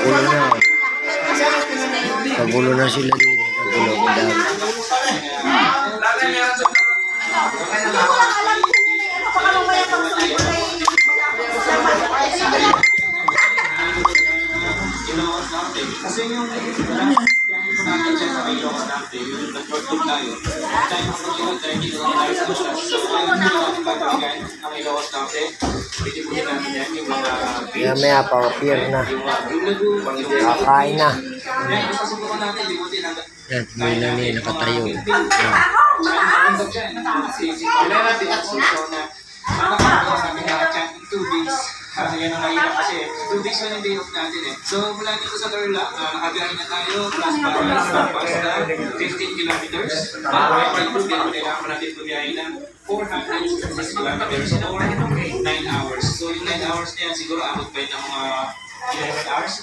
Kagulo na. Kagulo na sila din. Kagulo ko dami. Kasi yung natin siya sa kayo natin, yung nag-work tayo, tayo mag-work tayo dito tayo sa lusas. So, yung pagkakigan, ang ilawas natin, pwede po natin yan, yung mga Maya pa-appear na. Kakain na. yan, sasubukan natin, di mo din ang Yan, may na niya nakatayo. wala natin ang solution na nakakagawa natin na 2 days. Yan ang mahirap kasi 2 days na yung day off natin eh. So mula dito sa Tarlac, nakabiyahin na tayo plus para 15 kilometers. Kaya kailangan natin bumiyahin ng 466 kilometers or 9 hours. So yung 9 hours na yan siguro abot pa yun ng mga 11 hours.